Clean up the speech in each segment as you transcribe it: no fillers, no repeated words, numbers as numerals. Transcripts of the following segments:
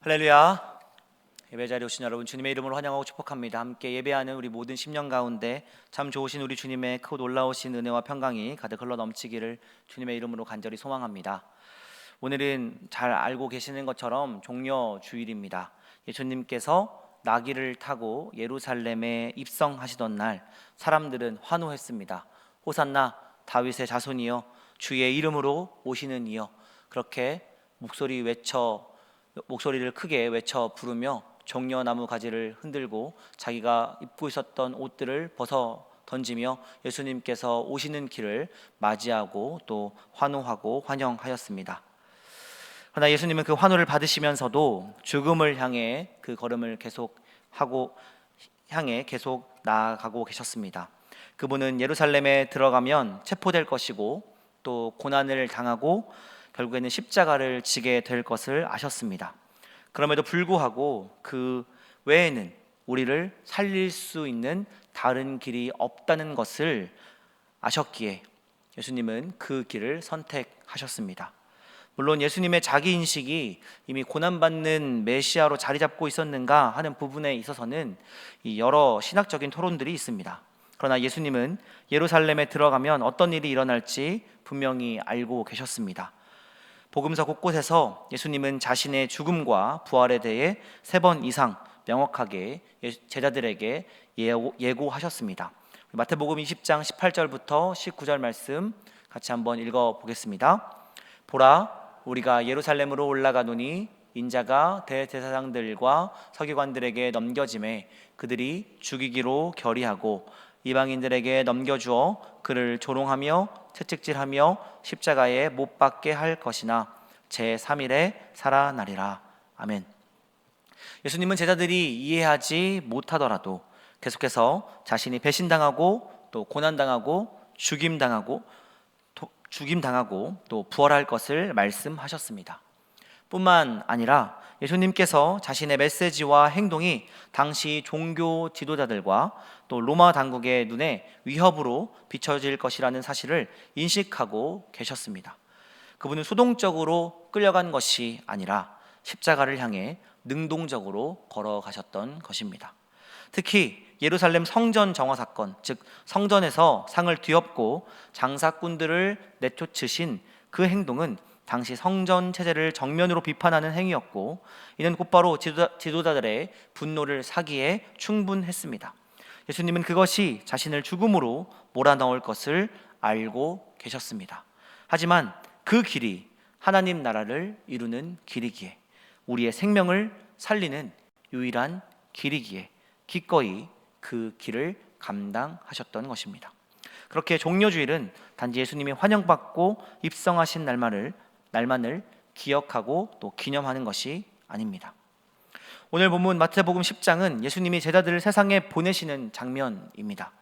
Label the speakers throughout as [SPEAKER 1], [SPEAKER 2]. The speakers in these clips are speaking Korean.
[SPEAKER 1] 할렐루야. 예배 자리에 오신 여러분 주님의 이름으로 환영하고 축복합니다. 함께 예배하는 우리 모든 심령 가운데 참 좋으신 우리 주님의 크고 놀라우신 은혜와 평강이 가득 흘러 넘치기를 주님의 이름으로 간절히 소망합니다. 오늘은 잘 알고 계시는 것처럼 종려 주일입니다. 예수님께서 나귀를 타고 예루살렘에 입성하시던 날 사람들은 환호했습니다. 호산나 다윗의 자손이여, 주의 이름으로 오시는 이여. 그렇게 목소리를 크게 외쳐 부르며 종려나무 가지를 흔들고 자기가 입고 있었던 옷들을 벗어 던지며 예수님께서 오시는 길을 맞이하고 또 환호하고 환영하였습니다. 그러나 예수님은 그 환호를 받으시면서도 죽음을 향해 그 걸음을 계속 나아가고 계셨습니다. 그분은 예루살렘에 들어가면 체포될 것이고 또 고난을 당하고 결국에는 십자가를 지게 될 것을 아셨습니다. 그럼에도 불구하고 그 외에는 우리를 살릴 수 있는 다른 길이 없다는 것을 아셨기에 예수님은 그 길을 선택하셨습니다. 물론 예수님의 자기인식이 이미 고난받는 메시아로 자리 잡고 있었는가 하는 부분에 있어서는 여러 신학적인 토론들이 있습니다. 그러나 예수님은 예루살렘에 들어가면 어떤 일이 일어날지 분명히 알고 계셨습니다. 복음서 곳곳에서 예수님은 자신의 죽음과 부활에 대해 3번 이상 명확하게 제자들에게 예고하셨습니다. 마태복음 20장 18절부터 19절 말씀 같이 한번 읽어보겠습니다. 보라, 우리가 예루살렘으로 올라가노니 인자가 대제사장들과 서기관들에게 넘겨짐에 그들이 죽이기로 결의하고 이방인들에게 넘겨주어 그를 조롱하며 채찍질하며 십자가에 못 박게 할 것이나 제3일에 살아나리라. 아멘. 예수님은 제자들이 이해하지 못하더라도 계속해서 자신이 배신당하고 또 고난당하고 죽임당하고 또 부활할 것을 말씀하셨습니다. 뿐만 아니라 예수님께서 자신의 메시지와 행동이 당시 종교 지도자들과 또 로마 당국의 눈에 위협으로 비춰질 것이라는 사실을 인식하고 계셨습니다. 그분은 수동적으로 끌려간 것이 아니라 십자가를 향해 능동적으로 걸어가셨던 것입니다. 특히 예루살렘 성전 정화 사건, 즉 성전에서 상을 뒤엎고 장사꾼들을 내쫓으신 그 행동은 당시 성전 체제를 정면으로 비판하는 행위였고 이는 곧바로 지도자들의 분노를 사기에 충분했습니다. 예수님은 그것이 자신을 죽음으로 몰아넣을 것을 알고 계셨습니다. 하지만 그 길이 하나님 나라를 이루는 길이기에 우리의 생명을 살리는 유일한 길이기에 기꺼이 그 길을 감당하셨던 것입니다. 그렇게 종려주일은 단지 예수님이 환영받고 입성하신 날만을 기억하고 또 기념하는 것이 아닙니다. 오늘 본문 마태복음 10장은 예수님이 제자들을 세상에 보내시는 장면입니다.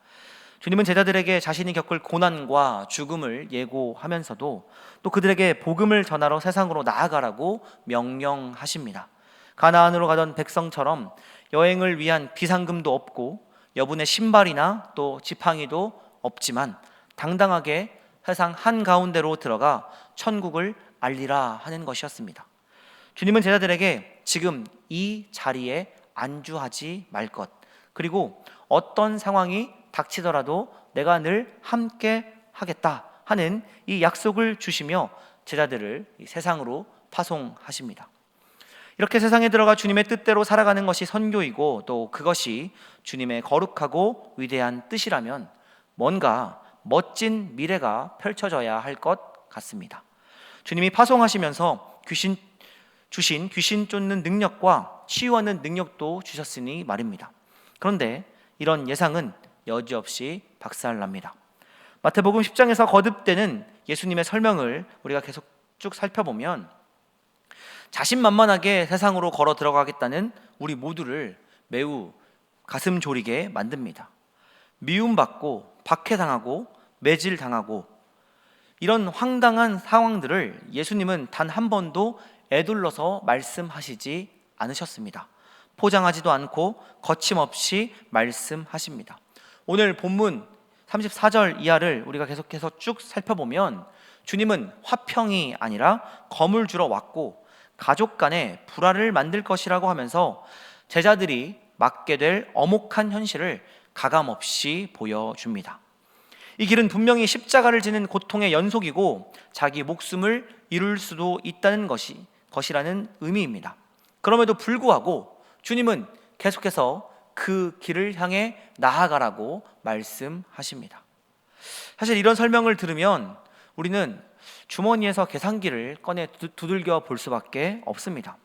[SPEAKER 1] 주님은 제자들에게 자신이 겪을 고난과 죽음을 예고하면서도 또 그들에게 복음을 전하러 세상으로 나아가라고 명령하십니다. 가나안으로 가던 백성처럼 여행을 위한 비상금도 없고 여분의 신발이나 또 지팡이도 없지만 당당하게 세상 한가운데로 들어가 천국을 알리라 하는 것이었습니다. 주님은 제자들에게 지금 이 자리에 안주하지 말 것, 그리고 어떤 상황이 닥치더라도 내가 늘 함께 하겠다 하는 이 약속을 주시며 제자들을 이 세상으로 파송하십니다. 이렇게 세상에 들어가 주님의 뜻대로 살아가는 것이 선교이고 또 그것이 주님의 거룩하고 위대한 뜻이라면 뭔가 멋진 미래가 펼쳐져야 할 것 같습니다. 주님이 파송하시면서 주신 귀신 쫓는 능력과 치유하는 능력도 주셨으니 말입니다. 그런데 이런 예상은 여지없이 박살납니다. 마태복음 10장에서 거듭되는 예수님의 설명을 우리가 계속 쭉 살펴보면 자신만만하게 세상으로 걸어 들어가겠다는 우리 모두를 매우 가슴 졸이게 만듭니다. 미움받고 박해당하고 매질당하고 이런 황당한 상황들을 예수님은 단 한 번도 에둘러서 말씀하시지 않으셨습니다. 포장하지도 않고 거침없이 말씀하십니다. 오늘 본문 34절 이하를 우리가 계속해서 쭉 살펴보면 주님은 화평이 아니라 검을 주러 왔고 가족 간의 불화를 만들 것이라고 하면서 제자들이 맞게 될 엄혹한 현실을 가감없이 보여줍니다. 이 길은 분명히 십자가를 지는 고통의 연속이고 자기 목숨을 잃을 수도 있다는 것이라는 의미입니다. 그럼에도 불구하고 주님은 계속해서 그 길을 향해 나아가라고 말씀하십니다. 사실 이런 설명을 들으면 우리는 주머니에서 계산기를 꺼내 두들겨 볼 수밖에 없습니다.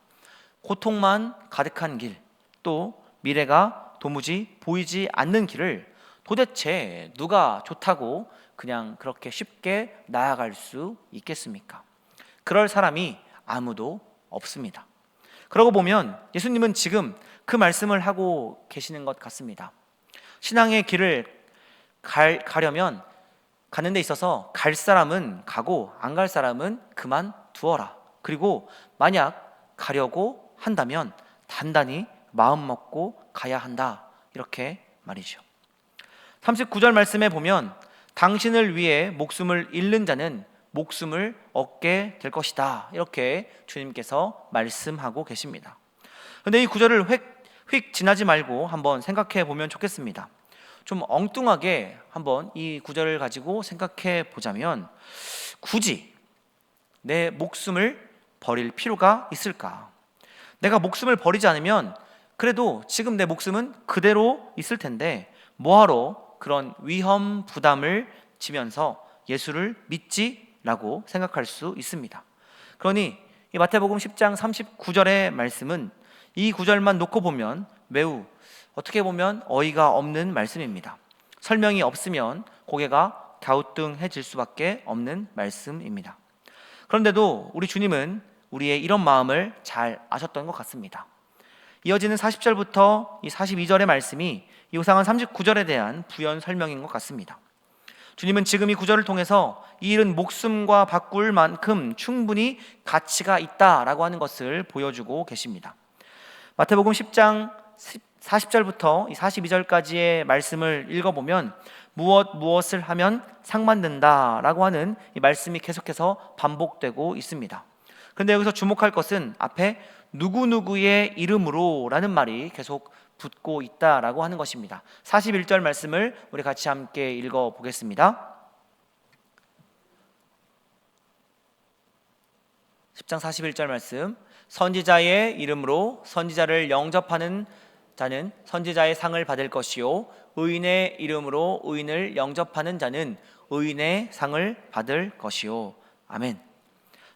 [SPEAKER 1] 고통만 가득한 길, 또 미래가 도무지 보이지 않는 길을 도대체 누가 좋다고 그냥 그렇게 쉽게 나아갈 수 있겠습니까? 그럴 사람이 아무도 없습니다. 그러고 보면 예수님은 지금 그 말씀을 하고 계시는 것 같습니다. 신앙의 길을 가려면 가는 데 있어서 갈 사람은 가고 안 갈 사람은 그만 두어라. 그리고 만약 가려고 한다면 단단히 마음 먹고 가야 한다. 이렇게 말이죠. 39절 말씀에 보면 당신을 위해 목숨을 잃는 자는 목숨을 얻게 될 것이다. 이렇게 주님께서 말씀하고 계십니다. 그런데 이 구절을 휙 지나지 말고 한번 생각해 보면 좋겠습니다. 좀 엉뚱하게 한번 이 구절을 가지고 생각해 보자면 굳이 내 목숨을 버릴 필요가 있을까? 내가 목숨을 버리지 않으면 그래도 지금 내 목숨은 그대로 있을 텐데 뭐하러 그런 위험 부담을 지면서 예수를 믿지라고 생각할 수 있습니다. 그러니 이 마태복음 10장 39절의 말씀은 이 구절만 놓고 보면 매우 어떻게 보면 어이가 없는 말씀입니다. 설명이 없으면 고개가 갸우뚱해질 수밖에 없는 말씀입니다. 그런데도 우리 주님은 우리의 이런 마음을 잘 아셨던 것 같습니다. 이어지는 40절부터 이 42절의 말씀이 이 우상한 39절에 대한 부연 설명인 것 같습니다. 주님은 지금 이 구절을 통해서 이 일은 목숨과 바꿀 만큼 충분히 가치가 있다라고 하는 것을 보여주고 계십니다. 마태복음 10장 40절부터 42절까지의 말씀을 읽어보면 무엇을 하면 상 받는다라고 하는 이 말씀이 계속해서 반복되고 있습니다. 그런데 여기서 주목할 것은 앞에 누구누구의 이름으로 라는 말이 계속 붙고 있다라고 하는 것입니다. 41절 말씀을 우리 같이 함께 읽어보겠습니다. 10장 41절 말씀, 선지자의 이름으로 선지자를 영접하는 자는 선지자의 상을 받을 것이요 의인의 이름으로 의인을 영접하는 자는 의인의 상을 받을 것이요. 아멘.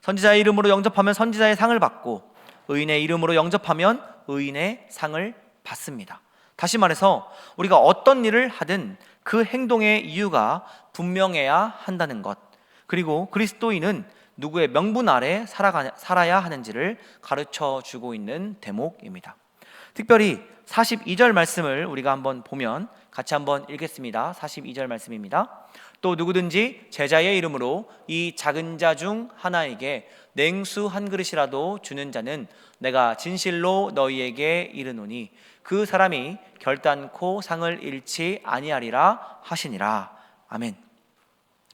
[SPEAKER 1] 선지자의 이름으로 영접하면 선지자의 상을 받고 의인의 이름으로 영접하면 의인의 상을 받습니다. 다시 말해서 우리가 어떤 일을 하든 그 행동의 이유가 분명해야 한다는 것, 그리고 그리스도인은 누구의 명분 아래 살아야 하는지를 가르쳐 주고 있는 대목입니다. 특별히 42절 말씀을 우리가 한번 보면 같이 한번 읽겠습니다. 42절 말씀입니다. 또 누구든지 제자의 이름으로 이 작은 자 중 하나에게 냉수 한 그릇이라도 주는 자는 내가 진실로 너희에게 이르노니 그 사람이 결단코 상을 잃지 아니하리라 하시니라. 아멘.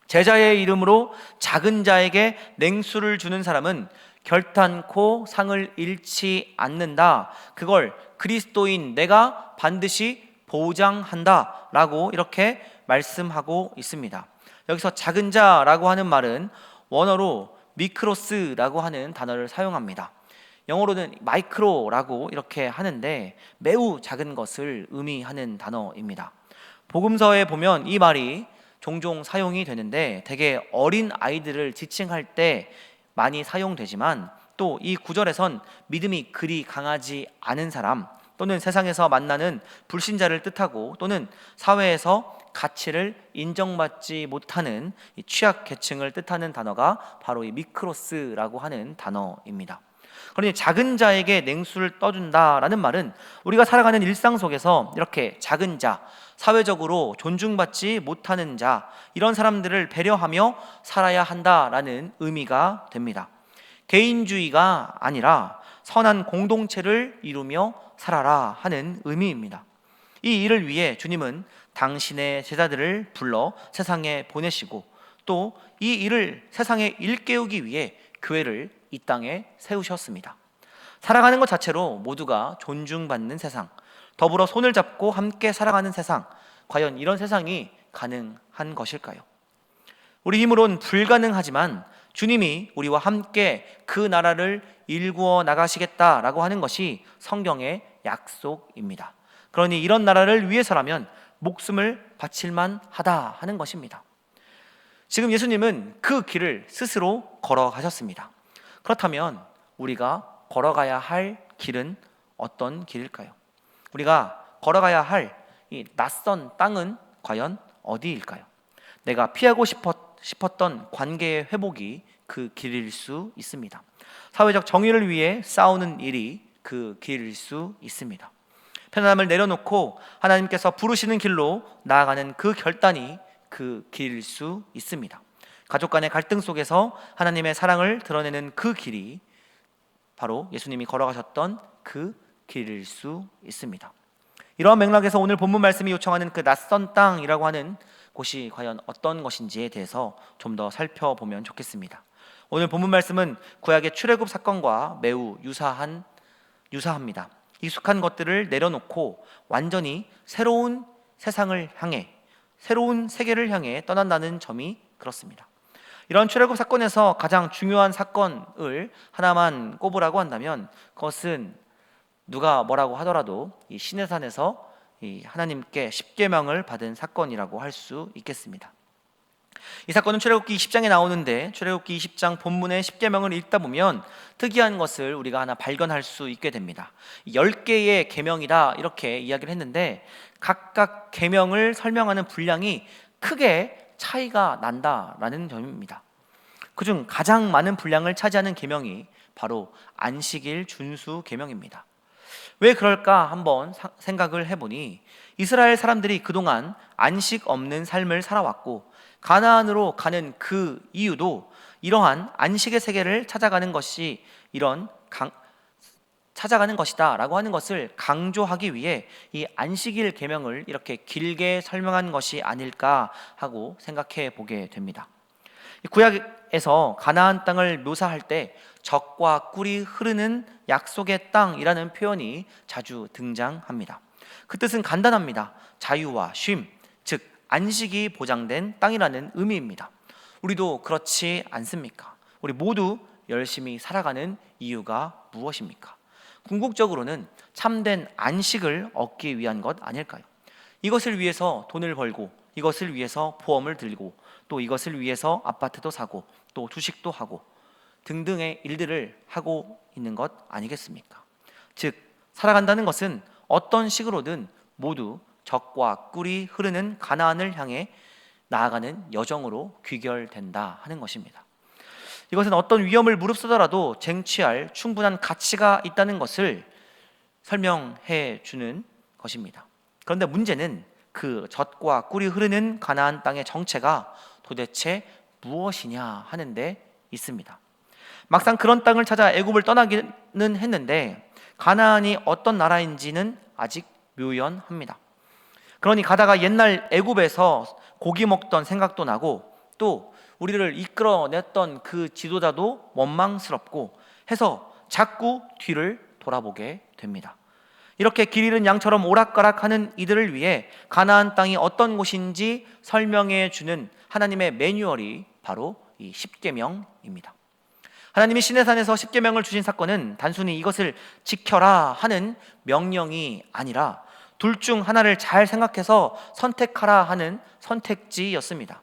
[SPEAKER 1] 제자의 이름으로 작은 자에게 냉수를 주는 사람은 결단코 상을 잃지 않는다. 그걸 그리스도인 내가 반드시 보장한다 라고 이렇게 말씀하고 있습니다. 여기서 작은 자라고 하는 말은 원어로 미크로스라고 하는 단어를 사용합니다. 영어로는 마이크로라고 이렇게 하는데 매우 작은 것을 의미하는 단어입니다. 복음서에 보면 이 말이 종종 사용이 되는데 되게 어린 아이들을 지칭할 때 많이 사용되지만 또 이 구절에선 믿음이 그리 강하지 않은 사람 또는 세상에서 만나는 불신자를 뜻하고 또는 사회에서 가치를 인정받지 못하는 이 취약 계층을 뜻하는 단어가 바로 이 미크로스라고 하는 단어입니다. 그러니 작은 자에게 냉수를 떠준다라는 말은 우리가 살아가는 일상 속에서 이렇게 작은 자, 사회적으로 존중받지 못하는 자, 이런 사람들을 배려하며 살아야 한다라는 의미가 됩니다. 개인주의가 아니라 선한 공동체를 이루며 살아라 하는 의미입니다. 이 일을 위해 주님은 당신의 제자들을 불러 세상에 보내시고 또 이 일을 세상에 일깨우기 위해 교회를 이 땅에 세우셨습니다. 살아가는 것 자체로 모두가 존중받는 세상, 더불어 손을 잡고 함께 살아가는 세상, 과연 이런 세상이 가능한 것일까요? 우리 힘으론 불가능하지만 주님이 우리와 함께 그 나라를 일구어 나가시겠다라고 하는 것이 성경의 약속입니다. 그러니 이런 나라를 위해서라면 목숨을 바칠만 하다 하는 것입니다. 지금 예수님은 그 길을 스스로 걸어가셨습니다. 그렇다면 우리가 걸어가야 할 길은 어떤 길일까요? 우리가 걸어가야 할 이 낯선 땅은 과연 어디일까요? 내가 피하고 싶었던 관계의 회복이 그 길일 수 있습니다. 사회적 정의를 위해 싸우는 일이 그 길일 수 있습니다. 편안함을 내려놓고 하나님께서 부르시는 길로 나아가는 그 결단이 그 길일 수 있습니다. 가족 간의 갈등 속에서 하나님의 사랑을 드러내는 그 길이 바로 예수님이 걸어가셨던 그 길일 수 있습니다. 이러한 맥락에서 오늘 본문 말씀이 요청하는 그 낯선 땅이라고 하는 곳이 과연 어떤 것인지에 대해서 좀 더 살펴보면 좋겠습니다. 오늘 본문 말씀은 구약의 출애굽 사건과 매우 유사합니다. 익숙한 것들을 내려놓고 완전히 새로운 세상을 향해, 새로운 세계를 향해 떠난다는 점이 그렇습니다. 이런 출애굽 사건에서 가장 중요한 사건을 하나만 꼽으라고 한다면 그것은 누가 뭐라고 하더라도 이 시내산에서 이 하나님께 십계명을 받은 사건이라고 할 수 있겠습니다. 이 사건은 출애굽기 20장에 나오는데 출애굽기 20장 본문의 십계명을 읽다 보면 특이한 것을 우리가 하나 발견할 수 있게 됩니다. 10개의 계명이다 이렇게 이야기를 했는데 각각 계명을 설명하는 분량이 크게 차이가 난다라는 점입니다. 그중 가장 많은 분량을 차지하는 계명이 바로 안식일 준수 계명입니다. 왜 그럴까 한번 생각을 해보니 이스라엘 사람들이 그동안 안식 없는 삶을 살아왔고 가나안으로 가는 그 이유도 이러한 안식의 세계를 찾아가는 것이다 라고 하는 것을 강조하기 위해 이 안식일 계명을 이렇게 길게 설명한 것이 아닐까 하고 생각해 보게 됩니다. 구약에서 가나안 땅을 묘사할 때 젖과 꿀이 흐르는 약속의 땅이라는 표현이 자주 등장합니다. 그 뜻은 간단합니다. 자유와 쉼, 즉 안식이 보장된 땅이라는 의미입니다. 우리도 그렇지 않습니까? 우리 모두 열심히 살아가는 이유가 무엇입니까? 궁극적으로는 참된 안식을 얻기 위한 것 아닐까요? 이것을 위해서 돈을 벌고, 이것을 위해서 보험을 들고, 또 이것을 위해서 아파트도 사고, 또 주식도 하고 등등의 일들을 하고 있는 것 아니겠습니까? 즉 살아간다는 것은 어떤 식으로든 모두 젖과 꿀이 흐르는 가나안을 향해 나아가는 여정으로 귀결된다 하는 것입니다. 이것은 어떤 위험을 무릅쓰더라도 쟁취할 충분한 가치가 있다는 것을 설명해 주는 것입니다. 그런데 문제는 그 젖과 꿀이 흐르는 가나안 땅의 정체가 도대체 무엇이냐 하는 데 있습니다. 막상 그런 땅을 찾아 애굽을 떠나기는 했는데 가나안이 어떤 나라인지는 아직 묘연합니다. 그러니 가다가 옛날 애굽에서 고기 먹던 생각도 나고 또 우리를 이끌어냈던 그 지도자도 원망스럽고 해서 자꾸 뒤를 돌아보게 됩니다. 이렇게 길 잃은 양처럼 오락가락하는 이들을 위해 가나안 땅이 어떤 곳인지 설명해 주는 하나님의 매뉴얼이 바로 이 십계명입니다. 하나님이 시내산에서 십계명을 주신 사건은 단순히 이것을 지켜라 하는 명령이 아니라 둘 중 하나를 잘 생각해서 선택하라 하는 선택지였습니다.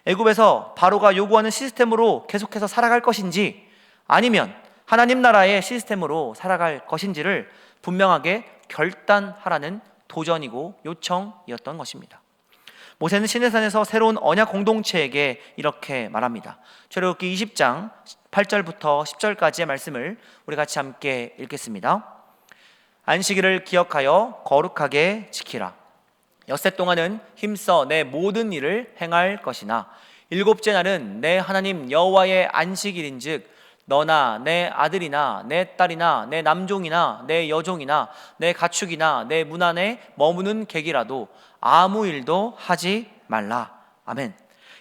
[SPEAKER 1] 애굽에서 바로가 요구하는 시스템으로 계속해서 살아갈 것인지 아니면 하나님 나라의 시스템으로 살아갈 것인지를 분명하게 결단하라는 도전이고 요청이었던 것입니다. 모세는 시내산에서 새로운 언약 공동체에게 이렇게 말합니다. 출애굽기 20장 8절부터 10절까지의 말씀을 우리 같이 함께 읽겠습니다. 안식일을 기억하여 거룩하게 지키라. 엿새 동안은 힘써 내 모든 일을 행할 것이나 일곱째 날은 내 하나님 여호와의 안식일인즉 너나 내 아들이나 내 딸이나 내 남종이나 내 여종이나 내 가축이나 내 문 안에 머무는 객이라도 아무 일도 하지 말라. 아멘.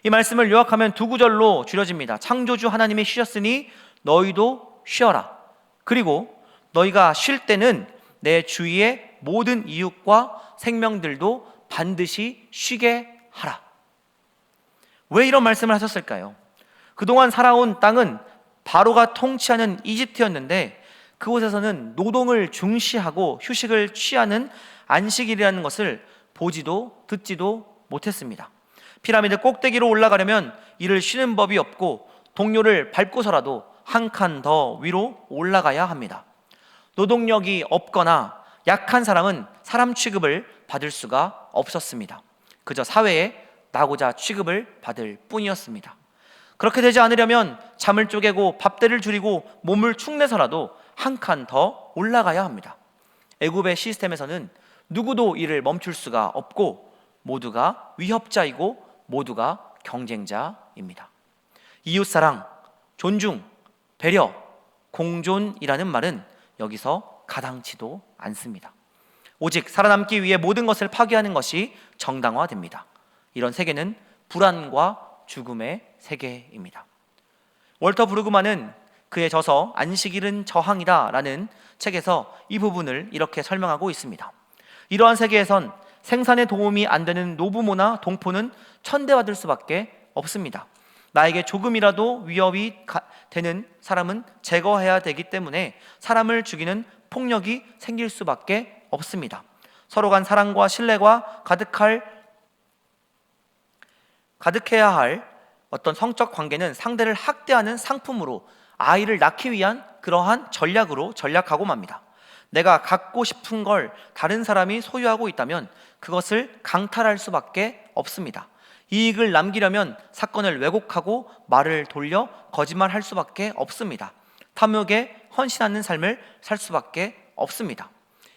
[SPEAKER 1] 이 말씀을 요약하면 두 구절로 줄여집니다. 창조주 하나님이 쉬셨으니 너희도 쉬어라. 그리고 너희가 쉴 때는 내 주위의 모든 이웃과 생명들도 반드시 쉬게 하라. 왜 이런 말씀을 하셨을까요? 그동안 살아온 땅은 바로가 통치하는 이집트였는데 그곳에서는 노동을 중시하고 휴식을 취하는 안식일이라는 것을 보지도 듣지도 못했습니다. 피라미드 꼭대기로 올라가려면 이를 쉬는 법이 없고 동료를 밟고서라도 한 칸 더 위로 올라가야 합니다. 노동력이 없거나 약한 사람은 사람 취급을 받을 수가 없었습니다. 그저 사회에 나고자 취급을 받을 뿐이었습니다. 그렇게 되지 않으려면 잠을 쪼개고 밥대를 줄이고 몸을 축내서라도 한 칸 더 올라가야 합니다. 애굽의 시스템에서는 누구도 이를 멈출 수가 없고 모두가 위협자이고 모두가 경쟁자입니다. 이웃사랑, 존중, 배려, 공존이라는 말은 여기서 가당치도 않습니다. 오직 살아남기 위해 모든 것을 파괴하는 것이 정당화됩니다. 이런 세계는 불안과 죽음의 세계입니다. 월터 브루그만은 그의 저서 안식일은 저항이다 라는 책에서 이 부분을 이렇게 설명하고 있습니다. 이러한 세계에선 생산에 도움이 안 되는 노부모나 동포는 천대받을 수밖에 없습니다. 나에게 조금이라도 위협이 되는 사람은 제거해야 되기 때문에 사람을 죽이는 폭력이 생길 수밖에 없습니다. 서로 간 사랑과 신뢰가 가득해야 할 어떤 성적 관계는 상대를 학대하는 상품으로 아이를 낳기 위한 그러한 전략하고 맙니다. 내가 갖고 싶은 걸 다른 사람이 소유하고 있다면 그것을 강탈할 수밖에 없습니다. 이익을 남기려면 사건을 왜곡하고 말을 돌려 거짓말할 수밖에 없습니다. 탐욕에 헌신하는 삶을 살 수밖에 없습니다.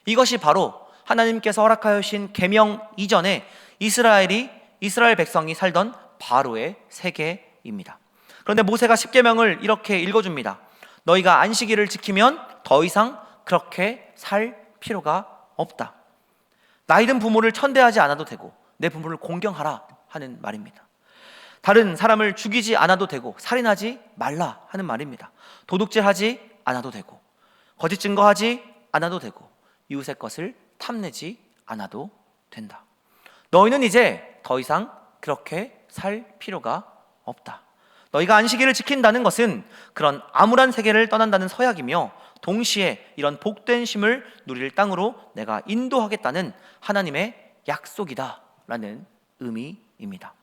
[SPEAKER 1] 이것이 바로 하나님께서 허락하여 주신 계명 이전에 이스라엘 백성이 살던 바로의 세계입니다. 그런데 모세가 십계명을 이렇게 읽어줍니다. 너희가 안식일을 지키면 더 이상 그렇게 살 필요가 없다. 나이든 부모를 천대하지 않아도 되고 내 부모를 공경하라 하는 말입니다. 다른 사람을 죽이지 않아도 되고 살인하지 말라 하는 말입니다. 도둑질하지 않아도 되고 거짓 증거하지 않아도 되고 이웃의 것을 탐내지 않아도 된다. 너희는 이제 더 이상 그렇게 살 필요가 없다. 너희가 안식일을 지킨다는 것은 그런 암울한 세계를 떠난다는 서약이며 동시에 이런 복된 쉼을 누릴 땅으로 내가 인도하겠다는 하나님의 약속이다 라는 의미입니다.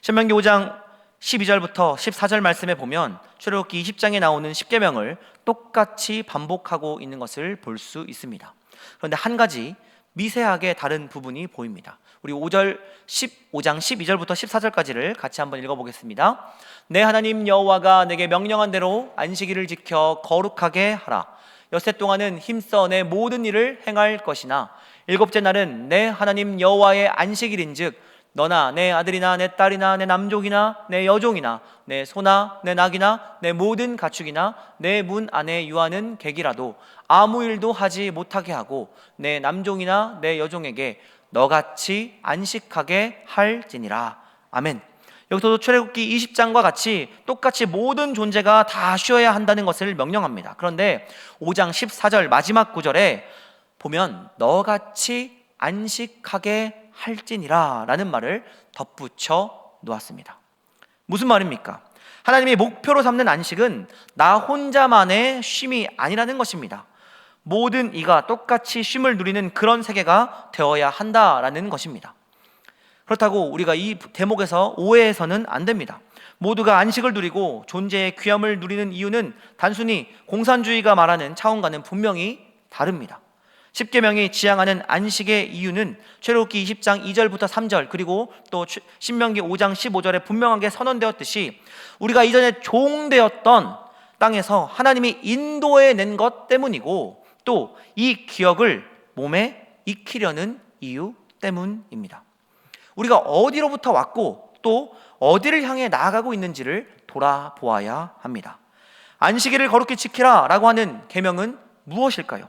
[SPEAKER 1] 신명기 5장 12절부터 14절 말씀에 보면 출애굽기 20장에 나오는 십계명을 똑같이 반복하고 있는 것을 볼 수 있습니다. 그런데 한 가지 미세하게 다른 부분이 보입니다. 우리 5장 12절부터 14절까지를 같이 한번 읽어보겠습니다. 내 하나님 여호와가 내게 명령한 대로 안식일을 지켜 거룩하게 하라. 엿새 동안은 힘써 내 모든 일을 행할 것이나 일곱째 날은 내 하나님 여호와의 안식일인즉 너나 내 아들이나 내 딸이나 내 남종이나 내 여종이나 내 소나 내 낙이나 내 모든 가축이나 내 문 안에 유하는 객이라도 아무 일도 하지 못하게 하고 내 남종이나 내 여종에게 너같이 안식하게 할지니라. 아멘. 여기서도 출애굽기 20장과 같이 똑같이 모든 존재가 다 쉬어야 한다는 것을 명령합니다. 그런데 5장 14절 마지막 구절에 보면 너같이 안식하게 할지니라 라는 말을 덧붙여 놓았습니다. 무슨 말입니까? 하나님이 목표로 삼는 안식은 나 혼자만의 쉼이 아니라는 것입니다. 모든 이가 똑같이 쉼을 누리는 그런 세계가 되어야 한다라는 것입니다. 그렇다고 우리가 이 대목에서 오해해서는 안 됩니다. 모두가 안식을 누리고 존재의 귀함을 누리는 이유는 단순히 공산주의가 말하는 차원과는 분명히 다릅니다. 십계명이 지향하는 안식의 이유는 출애굽기 20장 2절부터 3절 그리고 또 신명기 5장 15절에 분명하게 선언되었듯이 우리가 이전에 종되었던 땅에서 하나님이 인도해 낸 것 때문이고 또 이 기억을 몸에 익히려는 이유 때문입니다. 우리가 어디로부터 왔고 또 어디를 향해 나아가고 있는지를 돌아보아야 합니다. 안식일을 거룩히 지키라 라고 하는 계명은 무엇일까요?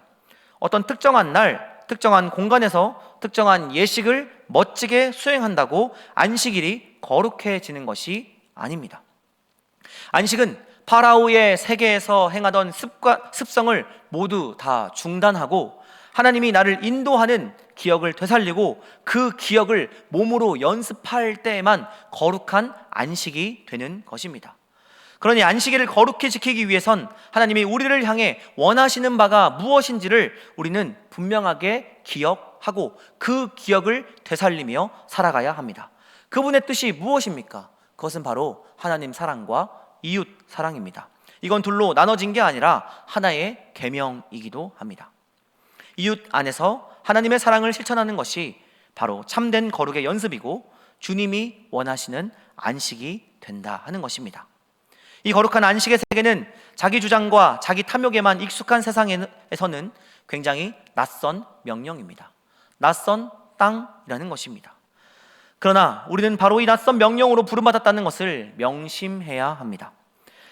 [SPEAKER 1] 어떤 특정한 날, 특정한 공간에서 특정한 예식을 멋지게 수행한다고 안식일이 거룩해지는 것이 아닙니다. 안식은 파라오의 세계에서 행하던 습성을 모두 다 중단하고 하나님이 나를 인도하는 기억을 되살리고 그 기억을 몸으로 연습할 때에만 거룩한 안식이 되는 것입니다. 그러니 안식일을 거룩히 지키기 위해선 하나님이 우리를 향해 원하시는 바가 무엇인지를 우리는 분명하게 기억하고 그 기억을 되살리며 살아가야 합니다. 그분의 뜻이 무엇입니까? 그것은 바로 하나님 사랑과 이웃 사랑입니다. 이건 둘로 나눠진 게 아니라 하나의 계명이기도 합니다. 이웃 안에서 하나님의 사랑을 실천하는 것이 바로 참된 거룩의 연습이고 주님이 원하시는 안식이 된다 하는 것입니다. 이 거룩한 안식의 세계는 자기 주장과 자기 탐욕에만 익숙한 세상에서는 굉장히 낯선 명령입니다. 낯선 땅이라는 것입니다. 그러나 우리는 바로 이 낯선 명령으로 부름받았다는 것을 명심해야 합니다.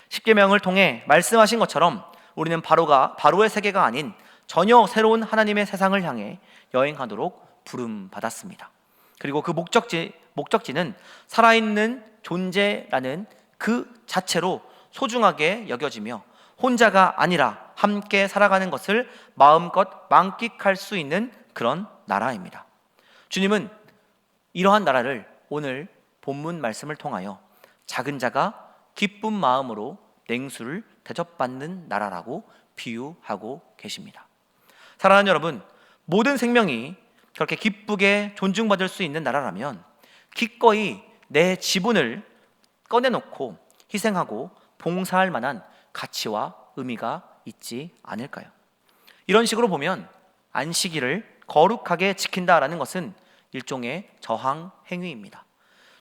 [SPEAKER 1] 십계명을 통해 말씀하신 것처럼 우리는 바로의 세계가 아닌 전혀 새로운 하나님의 세상을 향해 여행하도록 부름받았습니다. 그리고 그 목적지는 살아있는 존재라는 그 자체로 소중하게 여겨지며 혼자가 아니라 함께 살아가는 것을 마음껏 만끽할 수 있는 그런 나라입니다. 주님은 이러한 나라를 오늘 본문 말씀을 통하여 작은 자가 기쁜 마음으로 냉수를 대접받는 나라라고 비유하고 계십니다. 사랑하는 여러분, 모든 생명이 그렇게 기쁘게 존중받을 수 있는 나라라면 기꺼이 내 지분을 꺼내놓고 희생하고 봉사할 만한 가치와 의미가 있지 않을까요? 이런 식으로 보면 안식일을 거룩하게 지킨다라는 것은 일종의 저항 행위입니다.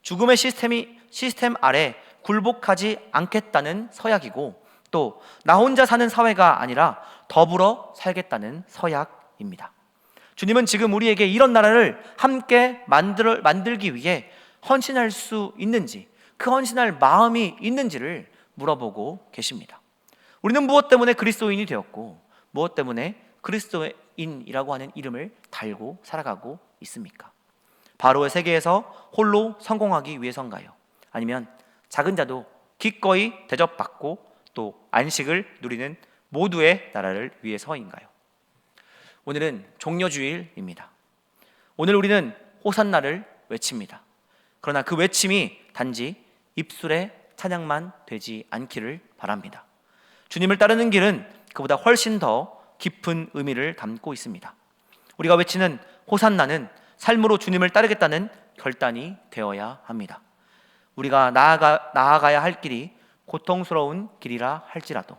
[SPEAKER 1] 죽음의 시스템 아래 굴복하지 않겠다는 서약이고 또 나 혼자 사는 사회가 아니라 더불어 살겠다는 서약입니다. 주님은 지금 우리에게 이런 나라를 함께 만들기 위해 헌신할 수 있는지, 그 헌신할 마음이 있는지를 물어보고 계십니다. 우리는 무엇 때문에 그리스도인이 되었고 무엇 때문에 그리스도인이라고 하는 이름을 달고 살아가고 있습니까? 바로의 세계에서 홀로 성공하기 위해서인가요? 아니면 작은 자도 기꺼이 대접받고 또 안식을 누리는 모두의 나라를 위해서인가요? 오늘은 종려주일입니다. 오늘 우리는 호산나를 외칩니다. 그러나 그 외침이 단지 입술의 찬양만 되지 않기를 바랍니다. 주님을 따르는 길은 그보다 훨씬 더 깊은 의미를 담고 있습니다. 우리가 외치는 호산나는 삶으로 주님을 따르겠다는 결단이 되어야 합니다. 우리가 나아가야 할 길이 고통스러운 길이라 할지라도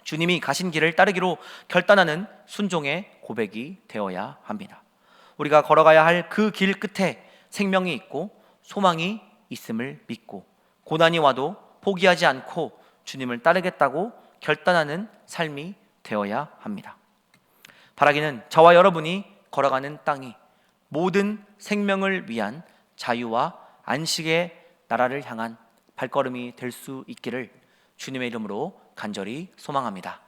[SPEAKER 1] 주님이 가신 길을 따르기로 결단하는 순종의 고백이 되어야 합니다. 우리가 걸어가야 할 그 길 끝에 생명이 있고 소망이 있음을 믿고 고난이 와도 포기하지 않고 주님을 따르겠다고 결단하는 삶이 되어야 합니다. 바라기는 저와 여러분이 걸어가는 땅이 모든 생명을 위한 자유와 안식의 나라를 향한 발걸음이 될 수 있기를 주님의 이름으로 간절히 소망합니다.